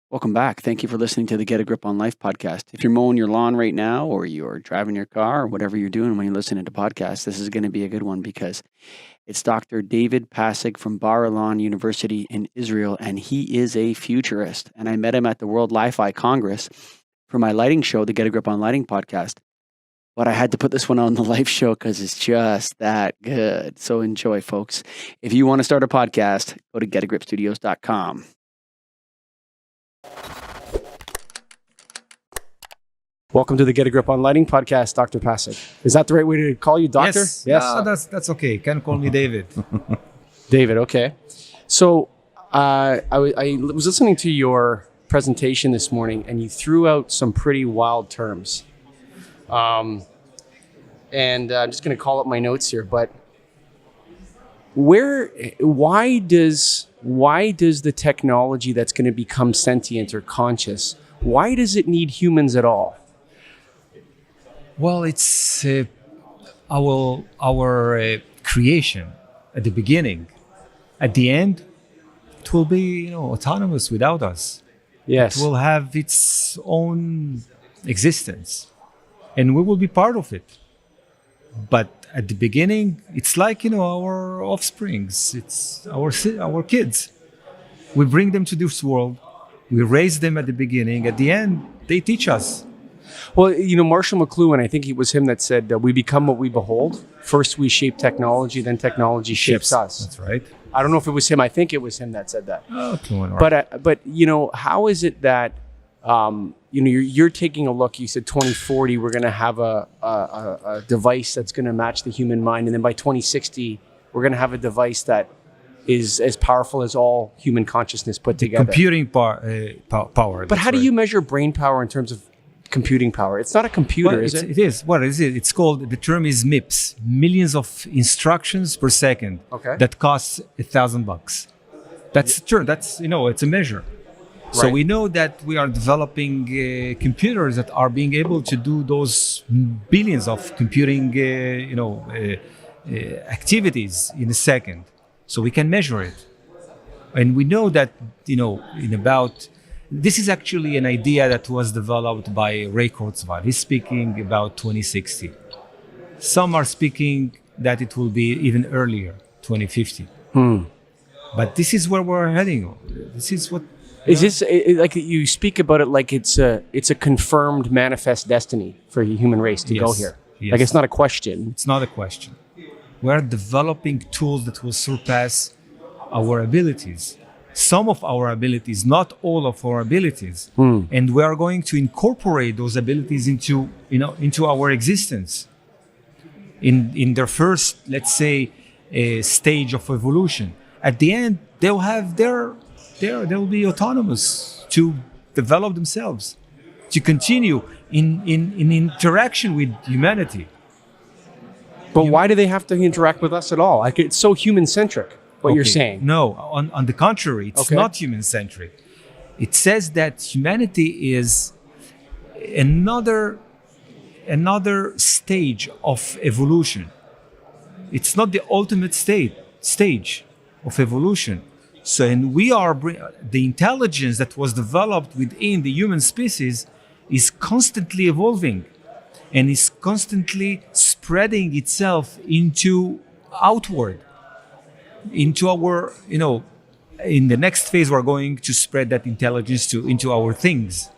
Welcome back. Thank you for listening to the Get a Grip on Life podcast. If you're mowing your lawn right now, or you're driving your car, or whatever you're doing when you're listening to podcasts, this is going to be a good one because it's Dr. David Passig from Bar Ilan University in Israel, and he is a futurist. And I met him at the World LiFi Congress for my lighting show, the Get a Grip on Lighting podcast. But I had to put this one on the live show because it's just that good. So enjoy, folks. If you want to start a podcast, go to getagripstudios.com. Welcome to the Get a Grip on Lighting podcast, Dr. Passig. Is that the right way to call you, Doctor? Yes. That's okay. You can call me David. David, okay. So I was listening to your presentation this morning, and you threw out some pretty wild terms. And I'm just going to call up my notes here, but why does the technology that's going to become sentient or conscious, why does it need humans at all? Well, it's our creation at the beginning. At the end, it will be autonomous without us. Yes. It will have its own existence, and we will be part of it. But at the beginning, it's like our offsprings. It's our kids. We bring them to this world. We raise them at the beginning. At the end, they teach us. Well, Marshall McLuhan, I think it was him that said, we become what we behold. First, we shape technology, then technology shapes us. That's right. I don't know if it was him. I think it was him that said that. Okay, but how is it that, you're taking a look, you said 2040, we're going to have a device that's going to match the human mind. And then by 2060, we're going to have a device that is as powerful as all human consciousness put together. Computing power. But how do you measure brain power in terms of computing power? It's not a computer, is it? It is. What is it? It's called, the term is MIPS, millions of instructions per second. Okay. That costs $1,000. That's true. That's, it's a measure. Right. So we know that we are developing computers that are being able to do those billions of computing, activities in a second. So we can measure it. And we know that, this is actually an idea that was developed by Ray Kurzweil. He's speaking about 2060. Some are speaking that it will be even earlier, 2050. But this is where we're heading. This is what... Is this like you speak about it like it's a confirmed manifest destiny for the human race to go here? Yes. Like it's not a question. It's not a question. We're developing tools that will surpass our abilities. Some of our abilities, not all of our abilities. And we are going to incorporate those abilities into our existence. In their first, let's say, stage of evolution. At the end, they'll be autonomous to develop themselves, to continue in interaction with humanity. But why do they have to interact with us at all? Like it's so human-centric, what you're saying. No, on the contrary, it's not human-centric. It says that humanity is another stage of evolution. It's not the ultimate stage of evolution. So, and we are the intelligence that was developed within the human species is constantly evolving, and is constantly spreading itself outward, into our, in the next phase, we're going to spread that intelligence into our things.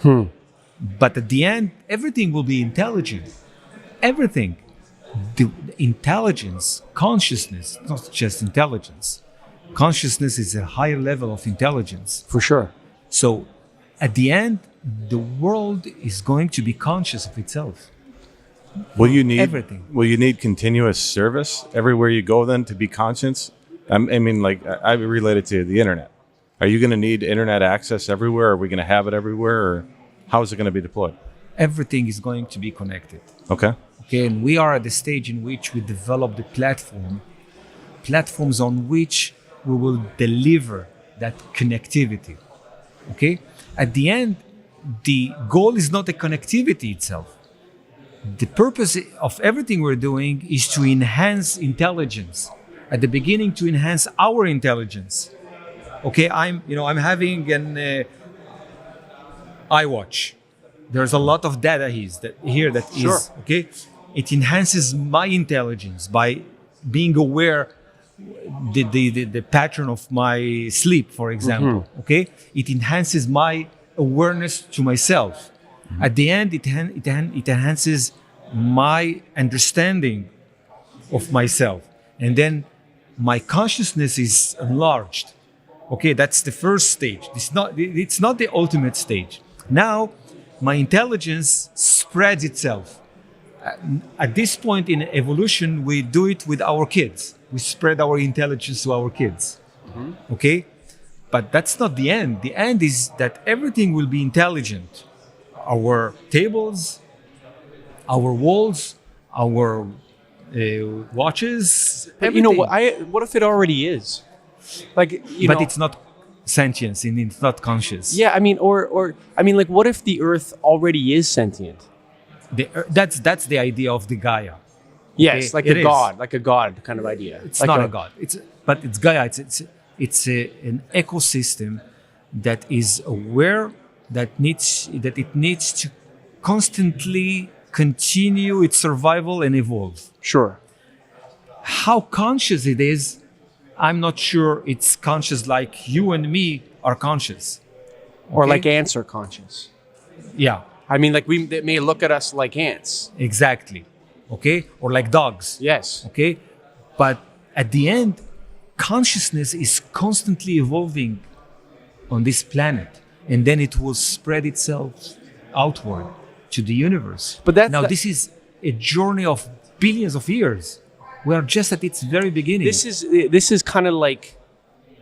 But at the end, everything will be intelligent. Everything. The intelligence, consciousness, not just intelligence. Consciousness is a higher level of intelligence. For sure. So at the end, the world is going to be conscious of itself. Will you need everything? Will you need continuous service everywhere you go then to be conscious? I relate it to the internet. Are you going to need internet access everywhere? Are we going to have it everywhere? Or how is it going to be deployed? Everything is going to be connected. Okay, and we are at the stage in which we develop the platforms on which we will deliver that connectivity. Okay? At the end, the goal is not the connectivity itself. The purpose of everything we're doing is to enhance intelligence. At the beginning, to enhance our intelligence. Okay, I'm having iWatch. There's a lot of data here that Sure. is okay. It enhances my intelligence by being aware the pattern of my sleep, for example. Okay, it enhances my awareness to myself. At the end, it enhances my understanding of myself, and then my consciousness is enlarged. Okay, that's the first stage. It's not the ultimate stage. Now, my intelligence spreads itself. At this point in evolution, we do it with our kids. We spread our intelligence to our kids. Okay, but that's not the end. The end is that everything will be intelligent. Our tables, our walls, our watches. But you know what? What if it already is? Like, But it's not sentience and it's not conscious. Yeah, I mean, like, what if the Earth already is sentient? That's the idea of the Gaia. Yes, Okay, like it is. like a god kind of idea. It's like not a god. But it's Gaia. It's an ecosystem that is aware that it needs to constantly continue its survival and evolve. Sure. How conscious it is, I'm not sure it's conscious like you and me are conscious. Or Okay? like ants are conscious. Yeah, I mean, like they may look at us like ants. exactly. Okay, or like dogs. Yes. Okay, but at the end, consciousness is constantly evolving on this planet, and then it will spread itself outward to the universe. But that's now the- this is a journey of billions of years. We are just at its very beginning. This is kind of like,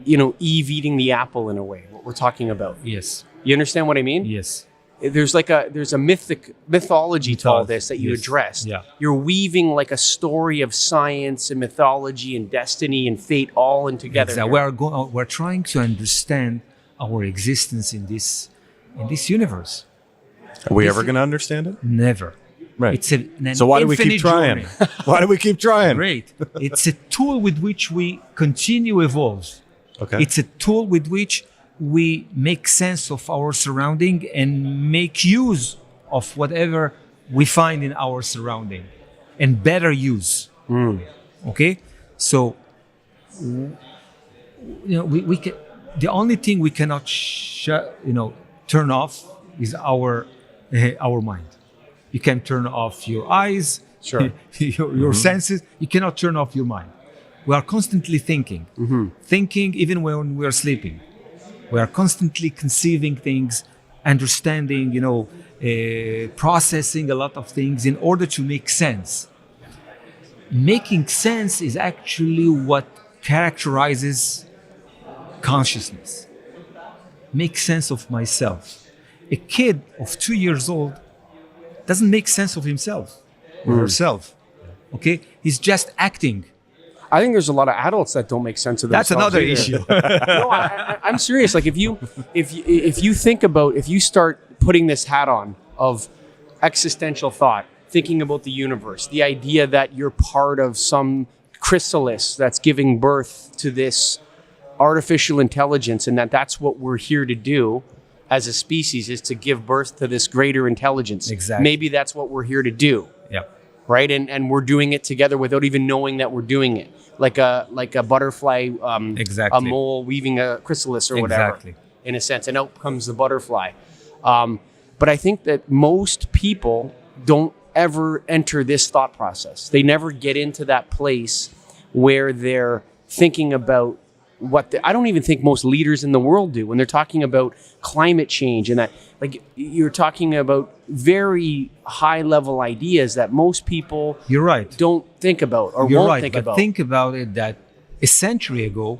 Eve eating the apple in a way. What we're talking about. Yes. You understand what I mean? Yes. There's a mythology to all this that you Yes. addressed. Yeah. You're weaving like a story of science and mythology and destiny and fate all in together. Exactly. here. We're trying to understand our existence in this universe. Are we ever going to understand it? Never. Right. It's an So why do we keep infinite trying? journey. Why do we keep trying? Great. It's a tool with which we continue evolve. Okay. It's a tool with which we make sense of our surrounding and make use of whatever we find in our surrounding, and better use. Okay, so we can. The only thing we cannot turn off is our mind. You can turn off your eyes, Sure. your senses. You cannot turn off your mind. We are constantly thinking, thinking even when we are sleeping. We are constantly conceiving things, understanding, processing a lot of things in order to make sense. Making sense is actually what characterizes consciousness. Make sense of myself. A kid of 2 years old doesn't make sense of himself or herself. Okay, he's just acting. I think there's a lot of adults that don't make sense of themselves. That's another either. issue. No, I'm serious. Like if you think about, if you start putting this hat on of existential thought, thinking about the universe, the idea that you're part of some chrysalis that's giving birth to this artificial intelligence, and that's what we're here to do as a species, is to give birth to this greater intelligence. Exactly. Maybe that's what we're here to do. Yeah. Right, and we're doing it together without even knowing that we're doing it, like a butterfly, Exactly. a mole weaving a chrysalis or whatever, Exactly. in a sense, and out comes the butterfly. But I think that most people don't ever enter this thought process. They never get into that place where they're thinking about I don't even think most leaders in the world do when they're talking about climate change and that. Like, you're talking about very high level ideas that most people You're right. don't think about or You're won't right. think But about. think about it that a century ago,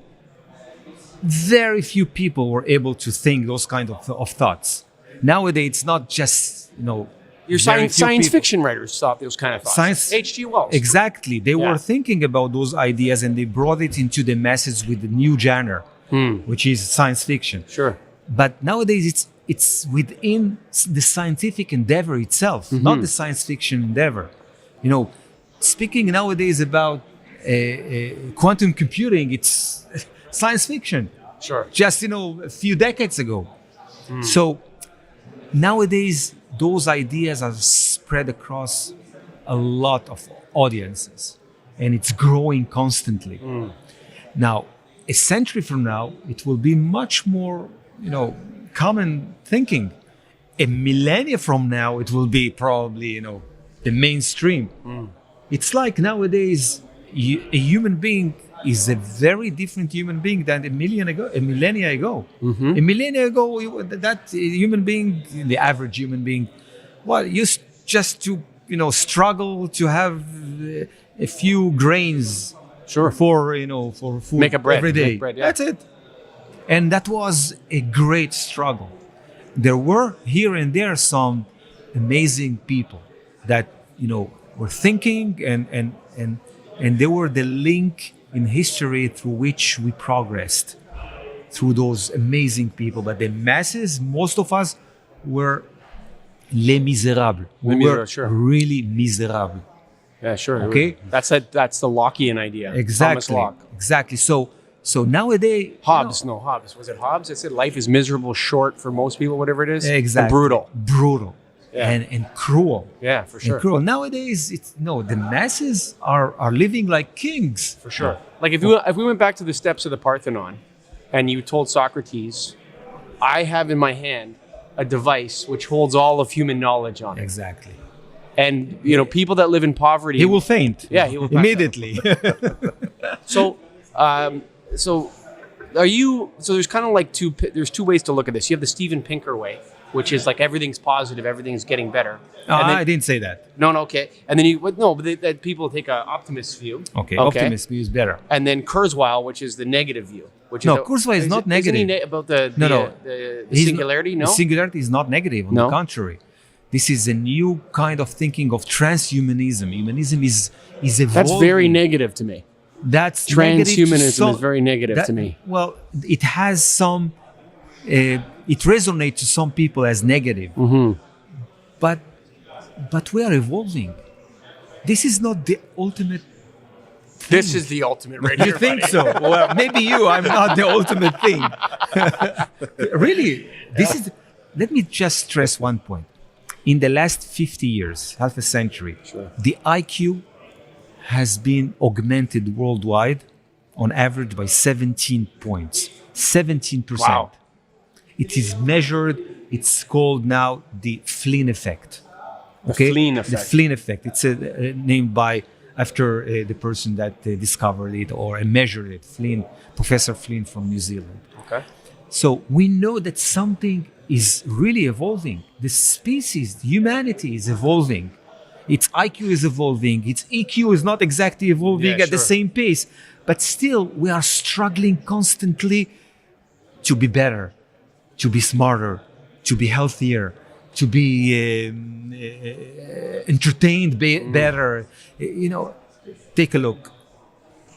very few people were able to think those kind of thoughts. Nowadays, it's not just Your very few science people. fiction writers thought those kind of thoughts. Science- H.G. Wells. Exactly. They Yeah. were thinking about those ideas and they brought it into the masses with the new genre, which is science fiction. Sure. But nowadays it's within the scientific endeavor itself, not the science fiction endeavor. Speaking nowadays about quantum computing, it's science fiction. Sure. Just a few decades ago. So nowadays, those ideas are spread across a lot of audiences, and it's growing constantly. Now, a century from now, it will be much more, common thinking. A millennia from now, it will be probably, the mainstream. It's like nowadays, a human being is a very different human being than a millennia ago. A millennia ago, that human being, the average human being, used just to, struggle to have a few grains for food Make a bread every day. Make bread, yeah. That's it. And that was a great struggle. There were here and there some amazing people that were thinking and they were the link in history through which we progressed through those amazing people. But the masses, most of us were les misérables. We were sure. really miserable. Yeah, sure. Okay. That's the Lockean idea. Exactly. Thomas Locke. Exactly. So nowadays, Hobbes. Was it Hobbes? It said life is miserable, short for most people, whatever it is. Exactly. And brutal. Yeah. And cruel. Yeah, for sure. And cruel. Nowadays, the masses are living like kings. For sure. Like if we went back to the steps of the Parthenon, and you told Socrates, "I have in my hand a device which holds all of human knowledge on it," Exactly. and people that live in poverty, He will faint. Yeah, he will pass immediately. So, are you? So there's kind of like there's two ways to look at this. You have the Steven Pinker way, which is like everything's positive, everything's getting better. I didn't say that. No, okay. And then but people take an optimist view. Okay. Optimist view is better. And then Kurzweil, which is the negative view. Kurzweil is not negative. Isn't he about the singularity? No, singularity is not negative. On the contrary, this is a new kind of thinking of transhumanism. Humanism is evolving. That's very negative to me. That's transhumanism is very negative to me. Well, it has some. It resonates to some people as negative, but we are evolving. This is not the ultimate. This is the ultimate right You here, think buddy. so? Well, maybe you. I'm not the ultimate thing. Really, this is. Let me just stress one point. In the last 50 years, half a century, the IQ has been augmented worldwide on average by 17 points. 17%. Wow. It is measured. It's called now the Flynn effect. Okay? Flynn effect. The Flynn effect. It's named after the person that discovered it or measured it. Flynn, Professor Flynn from New Zealand. Okay. So we know that something is really evolving. The species, humanity is evolving. Its IQ is evolving. Its EQ is not exactly evolving at the same pace. But still, we are struggling constantly to be better, to be smarter, to be healthier, to be entertained better. Take a look.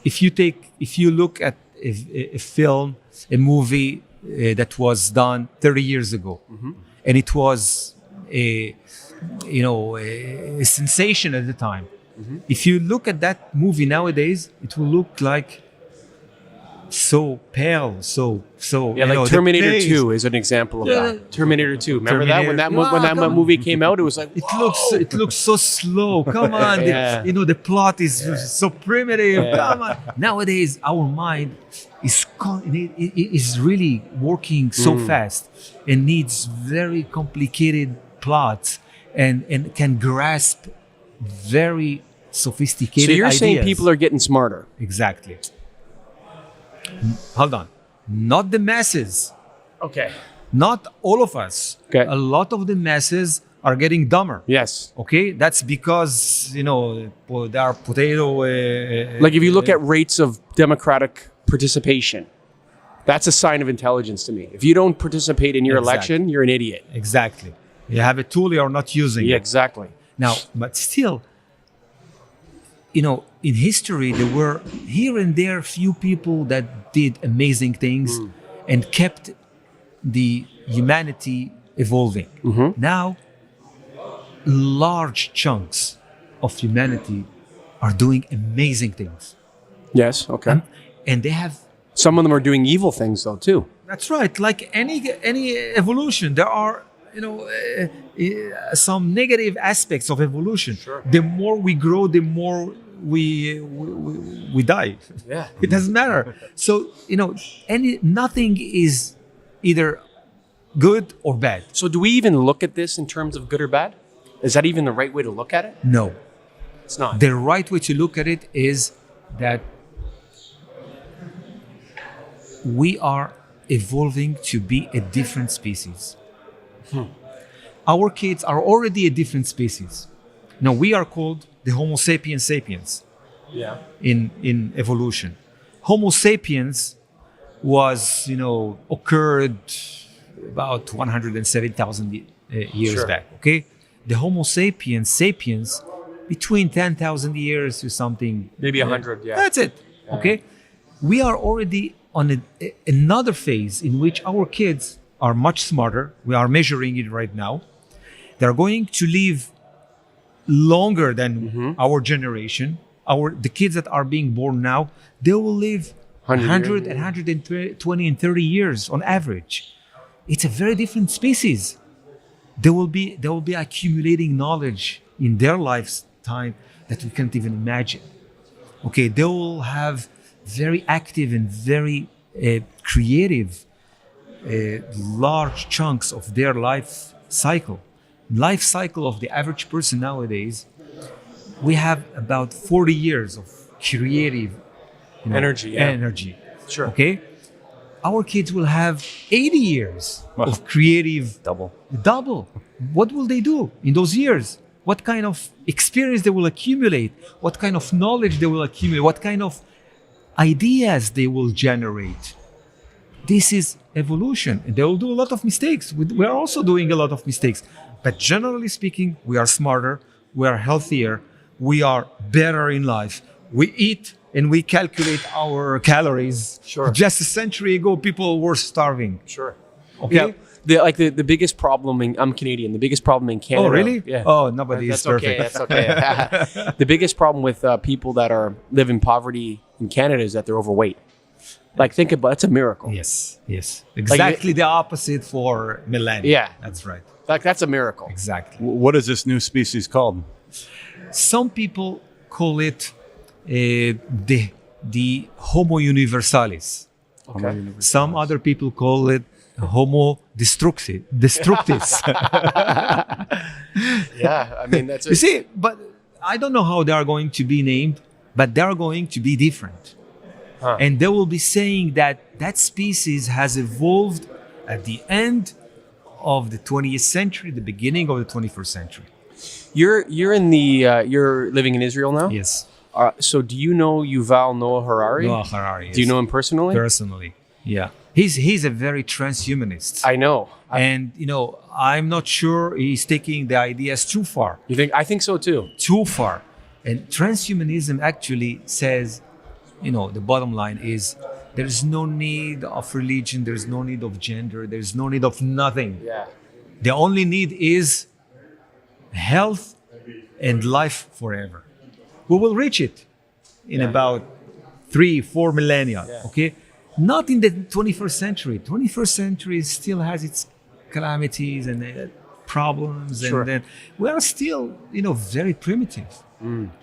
If you look at a film, a movie that was done 30 years ago, and it was a sensation at the time. If you look at that movie nowadays, it will look like so pale, so like Terminator 2 is an example of that. Terminator 2, remember that when that movie came out, it was like it looks so slow. Come on, the plot is so primitive. Come on. Nowadays, our mind is really working so fast and needs very complicated plots and can grasp very sophisticated ideas. So you're saying people are getting smarter? Exactly. Hold on. Not the masses. Okay. Not all of us. Okay. A lot of the masses are getting dumber. Yes. Okay? That's because, they are potato... like if you look at rates of democratic participation, that's a sign of intelligence to me. If you don't participate in your election, you're an idiot. Exactly. You have a tool you're not using. Yeah, exactly. Now, but still, in history, there were here and there few people that did amazing things and kept the humanity evolving. Now, large chunks of humanity are doing amazing things. Yes, okay. And they have... Some of them are doing evil things, though, too. That's right. Like any evolution, there are some negative aspects of evolution. Sure. The more we grow, the more we die. Yeah. It doesn't matter. So nothing is either good or bad. So do we even look at this in terms of good or bad? Is that even the right way to look at it? No. It's not. The right way to look at it is that we are evolving to be a different species. Our kids are already a different species. Now we are called the Homo sapiens sapiens Yeah. in evolution. Homo sapiens was, occurred about 170,000 years Sure. back. Okay, the Homo sapiens sapiens between 10,000 years to something. Maybe 100, yeah. That's it. Okay, we are already on another phase in which our kids are much smarter. We are measuring it right now. They're going to live longer than our generation. The kids that are being born now, they will live 100 and 120 and 30 years on average. It's a very different species. They will be accumulating knowledge in their lifetime that we can't even imagine. Okay, they will have very active and very creative large chunks of their life cycle of the average person nowadays. We have about 40 years of creative energy. Sure. Okay, our kids will have 80 years of creative double. What will they do in those years? What kind of experience they will accumulate? What kind of knowledge they will accumulate? What kind of ideas they will generate? This is evolution. And they will do a lot of mistakes. We are also doing a lot of mistakes. But generally speaking, we are smarter, we are healthier, we are better in life. We eat and we calculate our calories. Sure. Just a century ago, people were starving. Sure. Okay? Yeah. The biggest problem I'm Canadian. The biggest problem in Canada. Oh, really? Yeah. Oh, nobody is perfect. That's okay. The biggest problem with people that live in poverty in Canada is that they're overweight. Like, think about it's a miracle. Yes. Exactly the opposite for millennia. Yeah. That's right. Like, that's a miracle. Exactly. What is this new species called? Some people call it the Homo universalis. Okay. Some other people call it Homo destructis. Yeah. I mean, that's You see, but I don't know how they are going to be named, but they are going to be different. And they will be saying that species has evolved at the end of the 20th century, the beginning of the 21st century. You're living in Israel now? Yes. So do you know Yuval Noah Harari? Noah Harari. Do you know him personally? Personally, yeah. He's a very transhumanist. I know. And I'm not sure he's taking the ideas too far. You think? I think so too. Too far. And transhumanism actually says, the bottom line is there's no need of religion, there's no need of gender, there's no need of nothing. Yeah. The only need is health and life forever. We will reach it in about 3-4 millennia. Yeah. Okay, not in the 21st century. 21st century still has its calamities and problems, Sure. and then we are still, very primitive.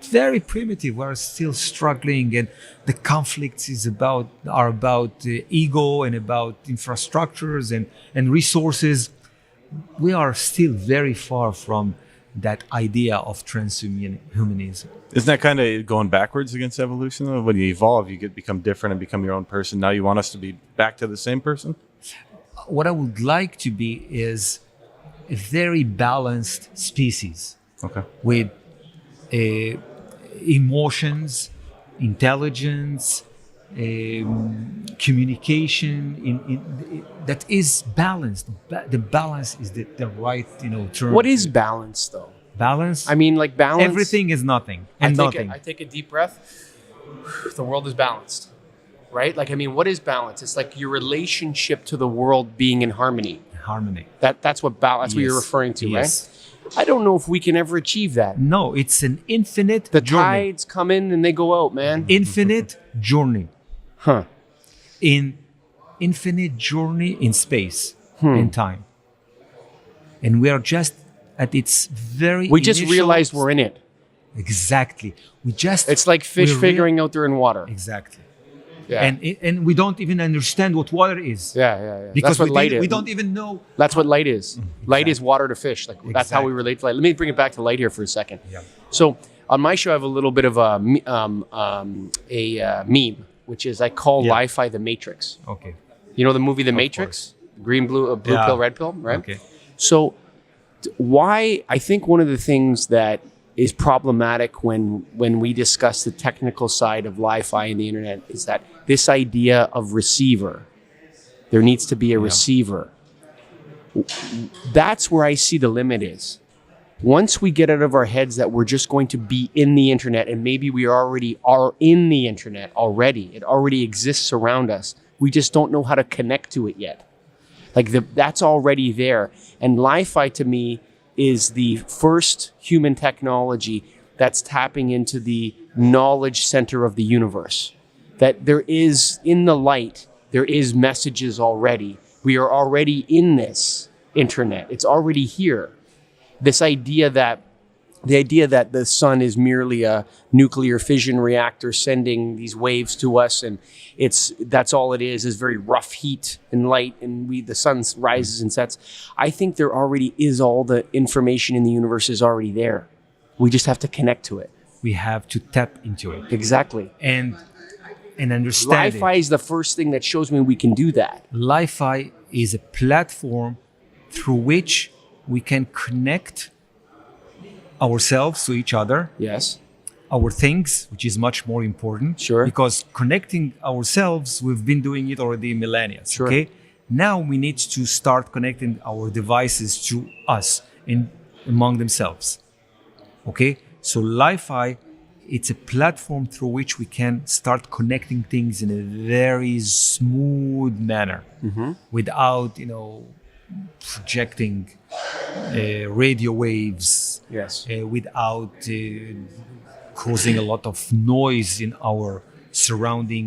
Very primitive. We are still struggling, and the conflicts are about ego and about infrastructures and resources. We are still very far from that idea of transhumanism. Isn't that kind of going backwards against evolution? Though? When you evolve, you become different and become your own person. Now you want us to be back to the same person? What I would like to be is a very balanced species. Okay. With emotions, intelligence, communication that is balanced. The balance is the right term. What is balance, though? Balance? I mean, like balance. Everything is nothing and nothing. I take a deep breath. The world is balanced, right? Like, I mean, what is balance? It's like your relationship to the world being in harmony. Harmony. That's what balance. That's what you're referring to, right? I don't know if we can ever achieve that. No, it's an infinite The journey. tides come in and they go out, man. Infinite journey. Huh. In infinite journey in space and time. and we are just at its very. We just initial realized we're in it. Exactly. It's like fish figuring out they're in water. Exactly. Yeah. And we don't even understand what water is. Yeah. Because That's what light is. we don't even know. That's what light is. Light is water to fish. Like that's how we Exactly. relate to light. Let me bring it back to light here for a second. Yeah. So on my show, I have a little bit of a meme, which is I call LiFi the Matrix. Okay. You know the movie The Matrix? Green, blue, blue Yeah. pill, red pill, right? Okay. So why I think one of the things that is problematic when we discuss the technical side of LiFi and the internet is that this idea of receiver, there needs to be a receiver. That's where I see the limit is. Once we get out of our heads that we're just going to be in the internet, and maybe we already are in the internet already, it already exists around us. We just don't know how to connect to it yet. Like that's already there. And LiFi to me is the first human technology that's tapping into the knowledge center of the universe. That there is, in the light, there is messages already. We are already in this internet. It's already here. This idea that the sun is merely a nuclear fission reactor sending these waves to us, and that's all it is very rough heat and light, and the sun rises and sets. I think there already is all the information in the universe is already there. We just have to connect to it. We have to tap into it Exactly. and understand LiFi is the first thing that shows me we can do that. LiFi is a platform through which we can connect ourselves to each other, Yes. our things, which is much more important. Sure. Because connecting ourselves, we've been doing it already millennia. Sure. Okay. Now we need to start connecting our devices to us and among themselves. Okay. So LiFi, it's a platform through which we can start connecting things in a very smooth manner, without, projecting radio waves, Yes. without causing a lot of noise in our surrounding,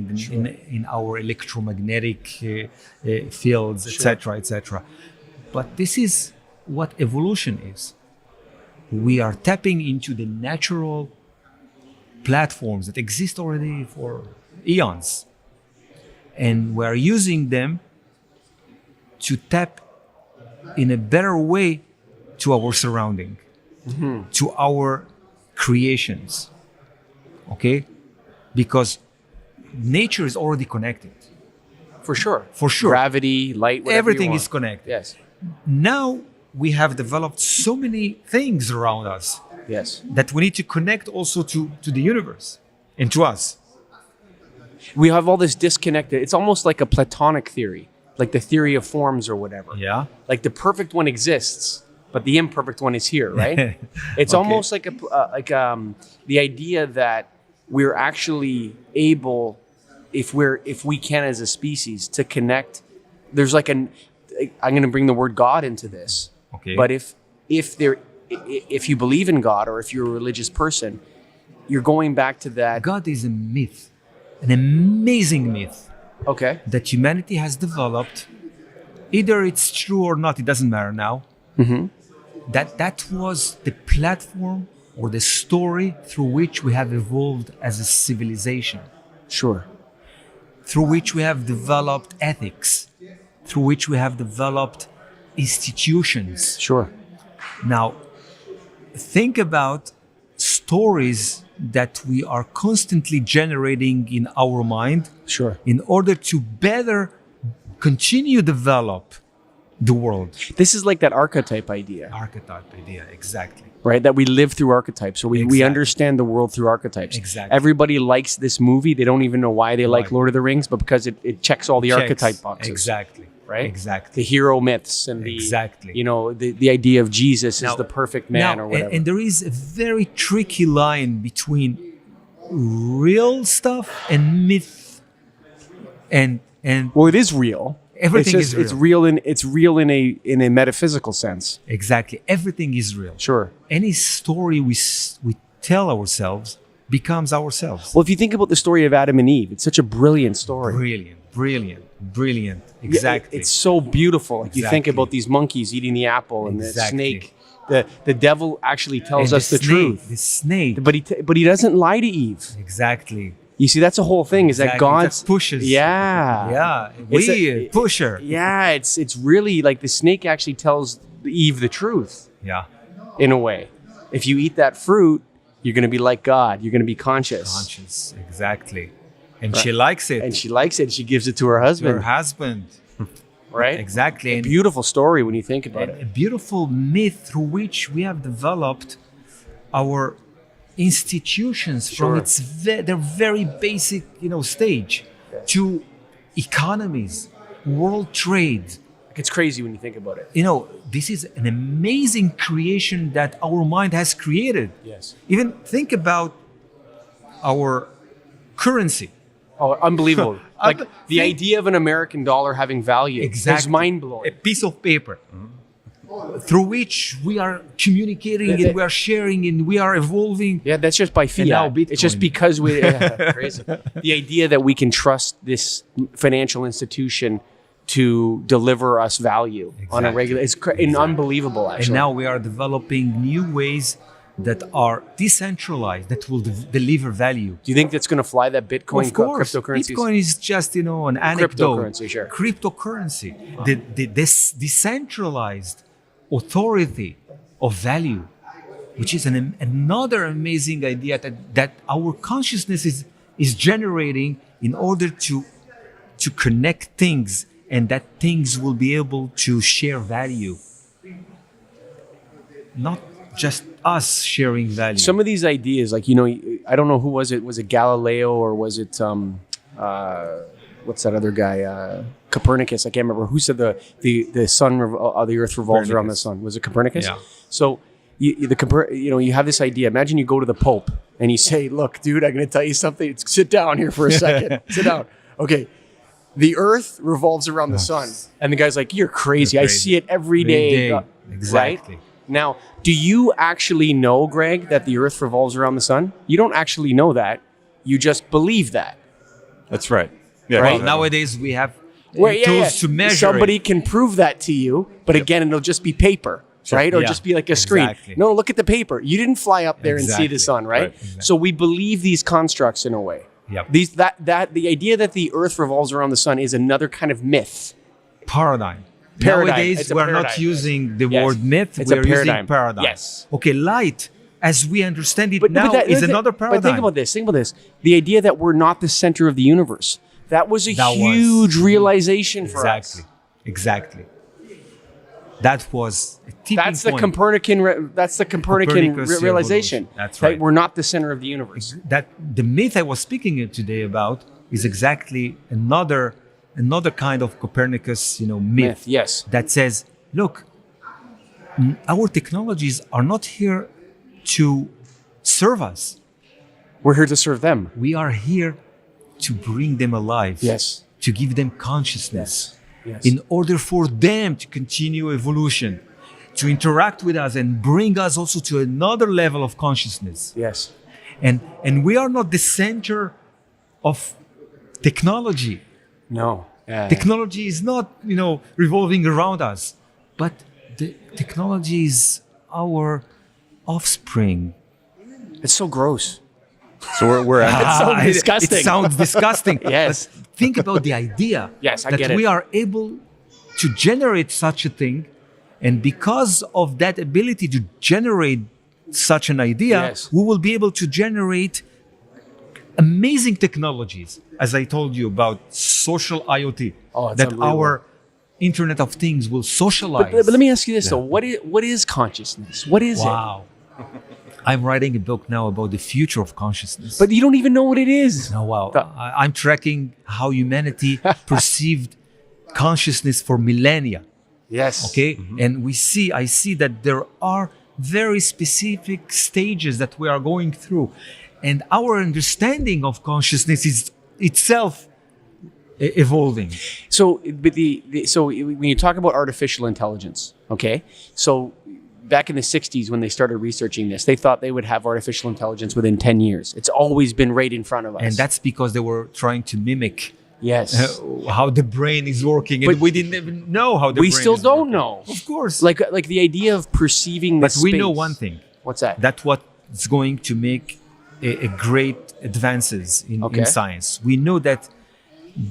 in our electromagnetic fields, etc., etc. But this is what evolution is. We are tapping into the natural platforms that exist already for eons, and we are using them to tap in a better way to our surrounding, to our creations. Okay? Because nature is already connected. For sure. For sure. Gravity, light, whatever Everything you is want. connected. Yes. Now we have developed so many things around us Yes. that we need to connect also to the universe and to us. We have all this disconnected. It's almost like a Platonic theory, like the theory of forms or whatever. Yeah. Like the perfect one exists, but the imperfect one is here, right? It's Okay. almost like the idea that we're actually able, if we can as a species, to connect. There's like I'm going to bring the word God into this. Okay. But if you believe in God, or if you're a religious person, you're going back to that. God is a myth, an amazing myth Okay. that humanity has developed. Either it's true or not, it doesn't matter now. That was the platform or the story through which we have evolved as a civilization, Sure. through which we have developed ethics, through which we have developed institutions. Sure. Now, think about stories that we are constantly generating in our mind Sure. in order to better continue develop the world. This is like that archetype idea, Archetype idea, exactly. right? That we live through archetypes. So we Exactly. understand the world through archetypes. Exactly. Everybody likes this movie. They don't even know why they like Right. Lord of the Rings, but because it checks all the Checks. archetype boxes. Exactly. Right? Exactly. The hero myths and Exactly. the idea of Jesus Now- is the perfect man or whatever. and there is a very tricky line between real stuff and myth, and well, it is real. Everything it's is It's real in a metaphysical sense. exactly everything is real. Sure. Any story we tell ourselves becomes ourselves. Well, if you think about the story of Adam and Eve, it's such a brilliant story. Brilliant, brilliant, Brilliant. Yeah, Exactly. it's so beautiful. Like you think Exactly. about these monkeys eating the apple and the Exactly. snake. The devil actually tells And us the snake, truth, The snake. but he doesn't lie to Eve. Exactly. You see, that's the whole thing. Is that Exactly. God's That pushes. Yeah, Yeah. It's We pusher. yeah. It's really like the snake actually tells Eve the truth Yeah. in a way. If you eat that fruit, you're going to be like God. You're going to be conscious. Conscious. Exactly. And she likes it. And she likes it. She gives it to her Her husband. husband. Right? Exactly. And Beautiful story when you think about it. a beautiful myth through which we have developed our institutions Sure. from their very basic, stage to economies, world trade. It's crazy when you think about it. This is an amazing creation that our mind has created. Yes. Even think about our currency. Oh, unbelievable. Like the think- idea of an American dollar having value is mind A blowing. piece of paper through which we are communicating and we are sharing and we are evolving. Yeah, that's just by fiat. now It's just Bitcoin. because crazy. The idea that we can trust this financial institution to deliver us value on a Exactly. regular, it's unbelievable actually. And now we are developing new ways that are decentralized that will deliver value. do you think that's going to fly that Bitcoin Of course, cryptocurrencies? Bitcoin is just an anecdote. Cryptocurrency, sure. Cryptocurrency, this decentralized authority of value, which is another amazing idea that our consciousness is generating in order to connect things, and that things will be able to share value. Not just us sharing value. Some of these ideas, like, I don't know who was it. Was it Galileo or was it, what's that other guy? Copernicus. I can't remember who said the sun, the earth revolves around the sun. Was it Copernicus? Yeah. So you have this idea. Imagine you go to the Pope and you say, look, dude, I'm going to tell you something. Sit down here for a second. Sit down. Okay. The earth revolves around the sun. And the guy's like, you're crazy. I see it every day. Exactly. Right? Now, do you actually know, Greg, that the earth revolves around the sun? You don't actually know that. You just believe that. That's right. Yeah. Well, exactly. nowadays we have Well, tools to measure Somebody it. can prove that to you, but again, it'll just be paper, right? Or Yeah. just be like a screen. Exactly. No, look at the paper. You didn't fly up there and see the Exactly. sun, right? Right. Exactly. So we believe these constructs in a way. Yep. The idea that the earth revolves around the sun is another kind of myth. Paradigm. Paradigm. Nowadays, It's a we're not paradigm. using the Yes. word myth, It's a we're using paradigm. paradigm. Yes. Okay, light, as we understand it now, is another paradigm. But think about this. The idea that we're not the center of the universe. That was a That was- huge realization for us. Exactly. That was a tipping That's the point. Copernican Copernicus realization. revolution. That's that right. we're not the center of the universe. That the myth I was speaking today about is exactly another kind of Copernicus, myth. Yes. That says, look, our technologies are not here to serve us. We're here to serve them. We are here to bring them alive. Yes. To give them consciousness. Yes. In order for them to continue evolution, to interact with us and bring us also to another level of consciousness. Yes. And we are not the center of technology. No. Yeah. Technology is not, revolving around us, but the technology is our offspring. It's so gross. So we're so disgusting. It sounds disgusting. Yes. But think about the idea Yes, I that get it. we are able to generate such a thing, and because of that ability to generate such an idea, Yes. we will be able to generate amazing technologies, as I told you about social IoT, Oh, it's that unbelievable. our Internet of Things will socialize. But let me ask you this though: what is consciousness? What is it? Wow. I'm writing a book now about the future of consciousness. But you don't even know what it is. Oh, wow. The- I'm tracking how humanity perceived consciousness for millennia. Yes. Okay. And I see that there are very specific stages that we are going through. And our understanding of consciousness is itself evolving. So, but so when you talk about artificial intelligence, okay, so back in the 60s when they started researching this, they thought they would have artificial intelligence within 10 years. It's always been right in front of us. And that's because they were trying to mimic Yes. how the brain is working, and But we didn't even know how the we brain still is don't working. know. Of course. Like the idea of perceiving the But we know space. one thing. What's that? That's what's going to make a great advances in Okay. science. We know that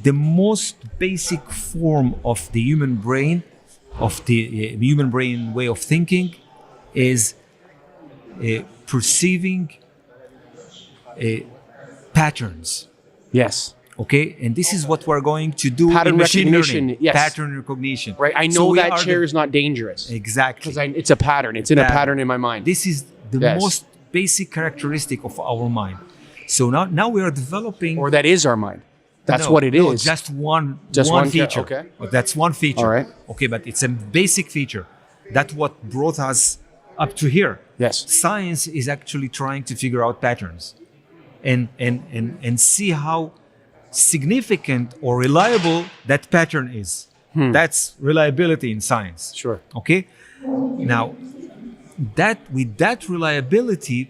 the most basic form of the human brain, of the human brain way of thinking, is perceiving patterns. Yes. Okay, and this is what we're going to do Pattern in machine recognition, learning. yes. Pattern recognition. Right. I So know we that are chair the- is not dangerous exactly. because it's a pattern. It's in a pattern in my mind. This is the Yes. most basic characteristic of our mind. So now we are developing. Or that is our mind. That's No, what it no, is. Just one one feature. okay. But that's one feature. All right. Okay, but it's a basic feature. That's what brought us up to here. Yes. Science is actually trying to figure out patterns and see how significant or reliable that pattern is. That's reliability in science. Sure. Okay? Now, with that reliability,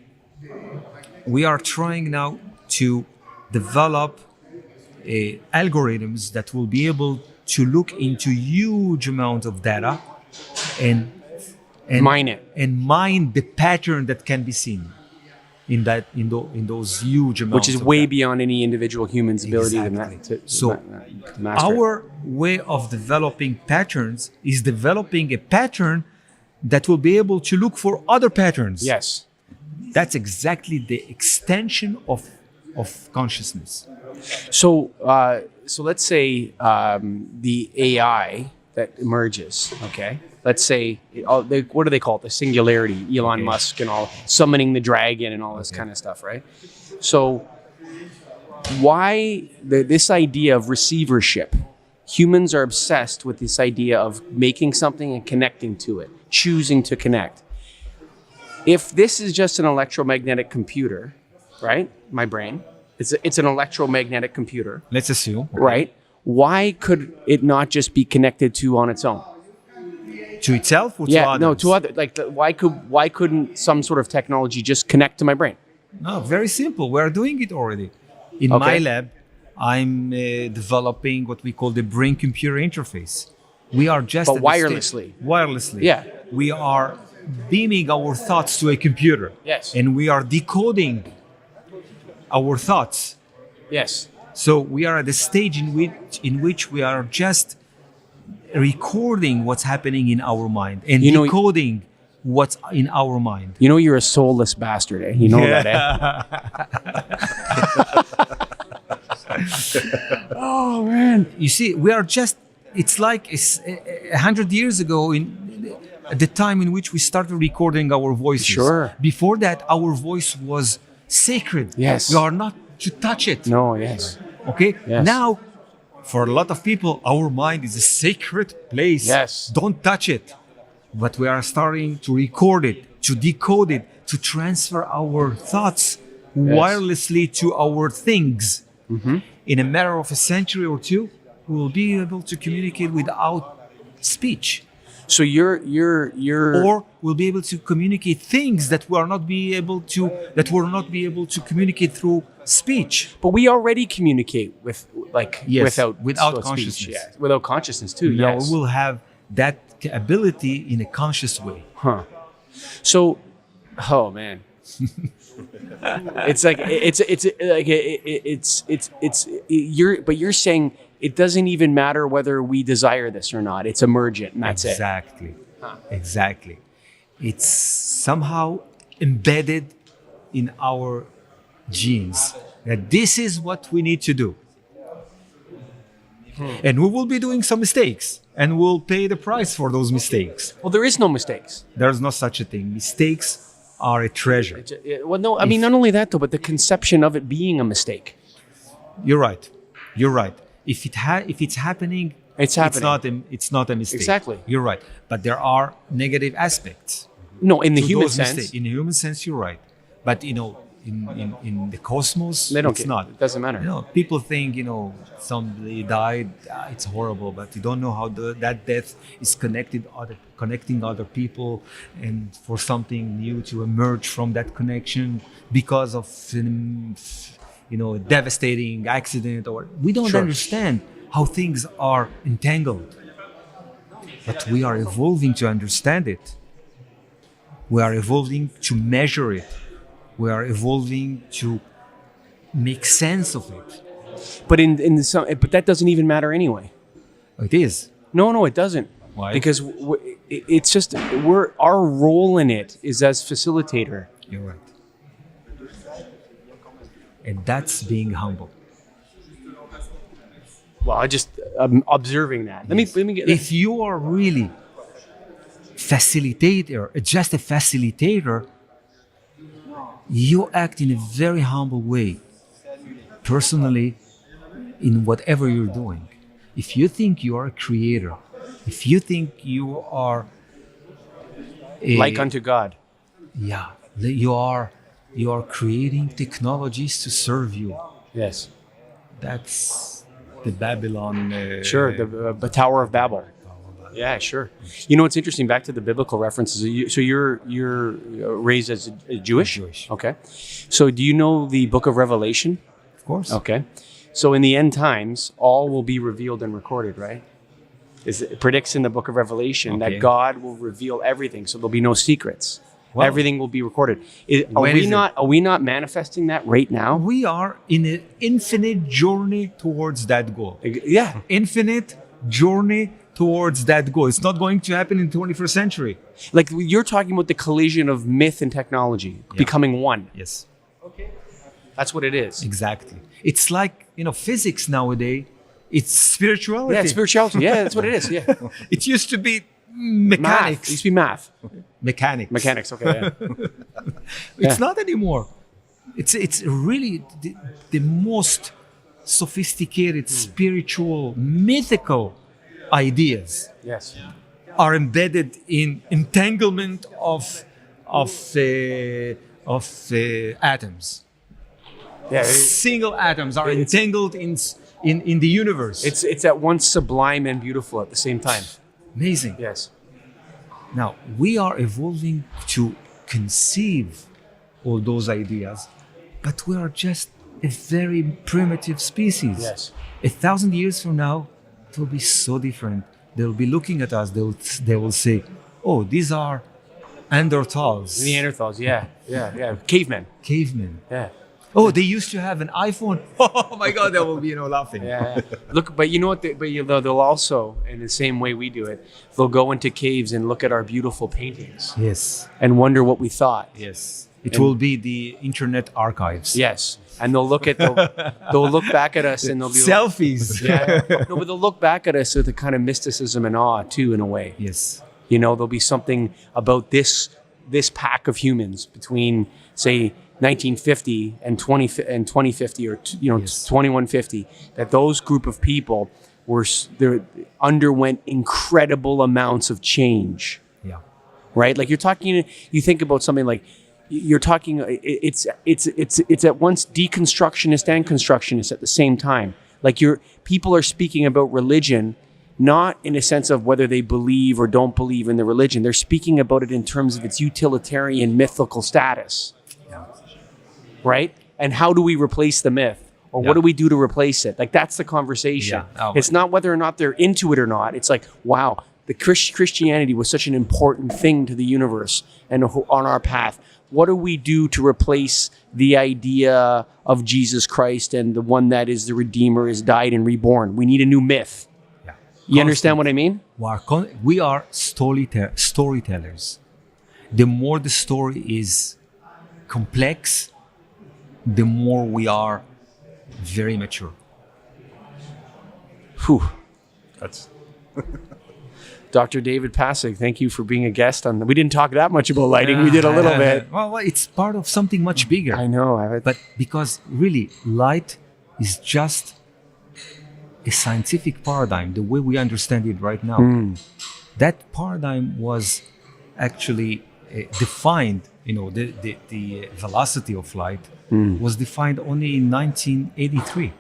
we are trying now to develop algorithms that will be able to look into huge amount of data and Mine it. and mine the pattern that can be seen in those huge amounts, Which is of way data. beyond any individual human's ability Exactly. to So master. Our way of developing patterns is developing a pattern that will be able to look for other patterns. Yes. That's exactly the extension of consciousness. So, so let's say the AI that emerges. Okay, let's say what do they call it? The Singularity, Elon Okay. Musk and all summoning the dragon and all this kind of stuff, right? So, why this idea of receivership? Humans are obsessed with this idea of making something and connecting to it, choosing to connect. If this is just an electromagnetic computer, right? My brain. It's an electromagnetic computer, Let's assume. right? Why could it not just be connected to on its own? To itself or to Yeah, others? no, to other. Why couldn't some sort of technology just connect to my brain? No, very simple. We are doing it already. In Okay. my lab, I'm developing what we call the brain-computer interface. We are just But at the wirelessly. wirelessly. Yeah. We are beaming our thoughts to a computer. Yes. And we are decoding our thoughts. Yes. So we are at the stage in which we are just recording what's happening in our mind and You know- decoding what's in our mind. You know you're a soulless bastard, eh? You know that, eh? Oh man. You see, we are just, it's like 100 years ago at the time in which we started recording our voices. Sure. Before that, our voice was sacred. Yes. We are not to touch it. No, yes. Okay? Yes. Now, for a lot of people, our mind is a sacred place. Yes. Don't touch it. But we are starting to record it, to decode it, to transfer our thoughts wirelessly to our things. Mm-hmm. In a matter of a century or two, we will be able to communicate without speech. So you're Or we'll be able to communicate things that will not be able to communicate through speech. but we already communicate with Yes, without without speech, consciousness. yeah. Without consciousness too. Now Yes. we will have that ability in a conscious way. Huh. So, oh man, it's like you're saying it doesn't even matter whether we desire this or not. It's emergent, and that's it. Exactly. Exactly. It's somehow embedded in our genes that this is what we need to do. And we will be doing some mistakes and we'll pay the price for those mistakes. Well, there is no mistakes. There's no such a thing. Mistakes are a treasure. Well, no, I mean not only that though, but the conception of it being a mistake. You're right. You're right. If it's happening, It's happening. It's not a mistake. Exactly. You're right. But there are negative aspects. No, in the to human those sense, mistakes. In the human sense, you're right. But in the cosmos, they don't it's get, not. It doesn't matter. People think somebody died. It's horrible, but you don't know how that death is connecting other people, and for something new to emerge from that connection because of a devastating accident, or we don't Sure. understand how things are entangled. But we are evolving to understand it. We are evolving to measure it. We are evolving to make sense of it. But but that doesn't even matter anyway. It is. No, it doesn't. Why? Because it's just our role in it is as facilitator. You're right. And that's being humble. Well, I'm observing that. Let me get. If you are really just a facilitator, you act in a very humble way, personally, in whatever you're doing. If you think you are a creator, if you think you are like unto God. yeah, you are creating technologies to serve you. Yes. That's the Babylon. Sure. The Tower of Babel. Yeah, sure. You know, it's interesting. Back to the biblical references. So you're raised as a Jewish. Jewish. Okay. So do you know the Book of Revelation? Of course. Okay. So in the end times, all will be revealed and recorded, right? It predicts in the Book of Revelation that God will reveal everything, so there'll be no secrets. Wow. Everything will be recorded. Are we not manifesting that right now? We are in an infinite journey towards that goal. Yeah. Infinite journey towards that goal. It's not going to happen in the 21st century. Like you're talking about the collision of myth and technology becoming one. Yes. That's what it is. Exactly. It's like, physics nowadays, it's spirituality. Yeah, it's spirituality. Yeah, that's what it is. Yeah. It used to be Math. mechanics. It used to be math. Mechanics. Okay. Yeah. It's not anymore. It's really the most sophisticated, spiritual, mythical ideas Yes. are embedded in entanglement of atoms. Yeah. Single atoms are entangled in the universe. It's at once sublime and beautiful at the same time. Amazing. Yes. Now, we are evolving to conceive all those ideas, but we are just a very primitive species. Yes. 1,000 years from now, it will be so different. They'll be looking at us, they will say, oh, these are Neanderthals. Neanderthals. Yeah. Cavemen. Cavemen. Yeah. Oh, they used to have an iPhone. Oh my God, there will be laughing. Yeah. Look, but you know what? They'll also, in the same way we do it, they'll go into caves and look at our beautiful paintings Yes. and wonder what we thought. Yes. It will be the internet archives. Yes. And they'll look back at us and they'll be Selfies. No, but they'll look back at us with a kind of mysticism and awe too, in a way. Yes. There'll be something about this pack of humans between, say, 1950 and 2050 or 2150, that those group of people underwent incredible amounts of change. Yeah. Right? Like you think about something like you're talking. It's at once deconstructionist and constructionist at the same time. Like people are speaking about religion, not in a sense of whether they believe or don't believe in the religion. They're speaking about it in terms of its utilitarian mythical status. Yeah. Right? And how do we replace the myth? Or what do we do to replace it? Like, that's the conversation. Yeah. Oh, it's not whether or not they're into it or not. It's like, wow, the Christianity was such an important thing to the universe and on our path. What do we do to replace the idea of Jesus Christ and the one that is the Redeemer is died and reborn? We need a new myth. Yeah. You understand what I mean? We are storytellers. The more the story is complex, the more we are very mature. Whew. That's Dr. David Passig, thank you for being a guest on. We didn't talk that much about lighting. We did a little bit. Well, it's part of something much bigger. I know. But because really, light is just a scientific paradigm, the way we understand it right now. That paradigm was actually defined, the velocity of light was defined only in 1983.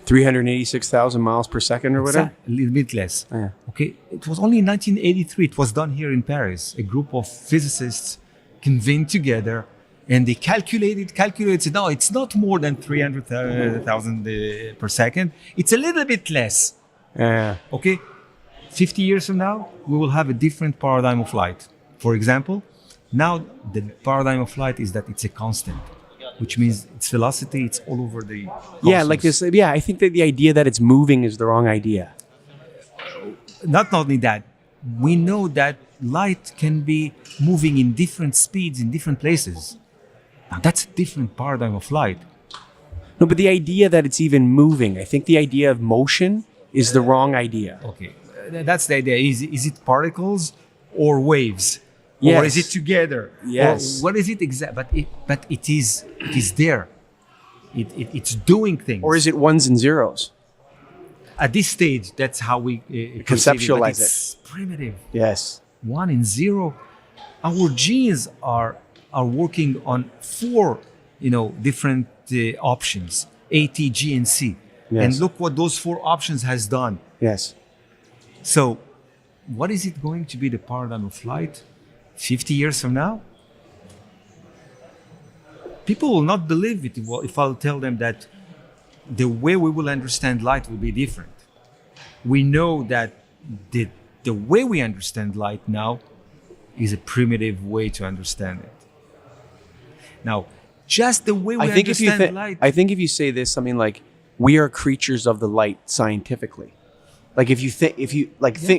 386,000 miles per second or whatever? A little bit less. Yeah. Okay, it was only in 1983. It was done here in Paris. A group of physicists convened together And they calculated, no, it's not more than 300,000 per second. It's a little bit less. Yeah. Okay? 50 years from now, we will have a different paradigm of light. For example, now the paradigm of light is that it's a constant, which means its velocity, it's all over the Yeah, like cosmos. this. Yeah, I think that the idea that it's moving is the wrong idea. Not only that, we know that light can be moving in different speeds in different places. Now that's a different paradigm of light. No, but the idea that it's even moving, I think the idea of motion is the wrong idea. Okay, that's the idea. Is it particles or waves? Or Yes. is it together? Yes. Or what is it exactly? But it is there. It's doing things. Or is it ones and zeros? At this stage, that's how we Conceptualize perceive it. But it's primitive. Yes. 1 and 0. Our genes are working on 4, different options: A, T, G, and C. Yes. And look what those 4 options has done. Yes. So, what is it going to be the paradigm of light 50 years from now? People will not believe it if I'll tell them that the way we will understand light will be different. We know that the way we understand light now is a primitive way to understand it. Now, just the way we I think if you understand light. I think if you say this, something like, "We are creatures of the light," scientifically, like if you think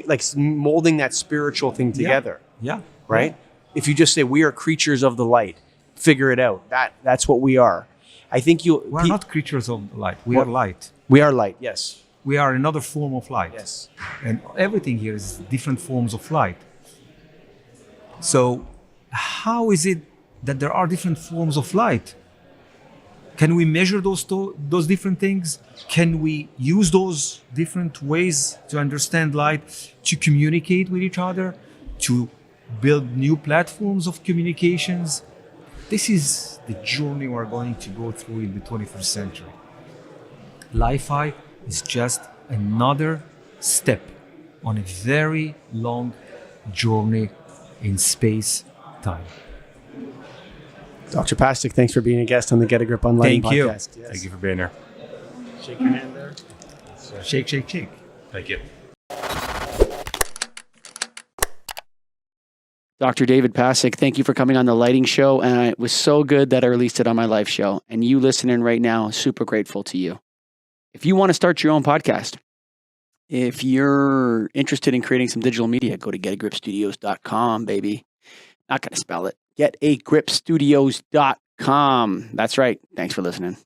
like molding that spiritual thing together, Yeah. right? If you just say, "We are creatures of the light," figure it out. That's what we are. I think We are not creatures of light. We are light. We are light. Yes. We are another form of light. Yes. And everything here is different forms of light. So, how is it that there are different forms of light? Can we measure those different things? Can we use those different ways to understand light, to communicate with each other, to build new platforms of communications? This is the journey we're going to go through in the 21st century. LiFi is just another step on a very long journey in space-time. Dr. Passig, thanks for being a guest on the Get a Grip on Lighting Thank you. podcast. Yes. Thank you for being here. Shake your hand there. Shake, shake, shake. Thank you. Dr. David Passig, thank you for coming on the lighting show. And it was so good that I released it on my live show. And you listening right now, super grateful to you. If you want to start your own podcast, if you're interested in creating some digital media, go to getagripstudios.com, baby. Not going to spell it. Getagripstudios.com. That's right. Thanks for listening.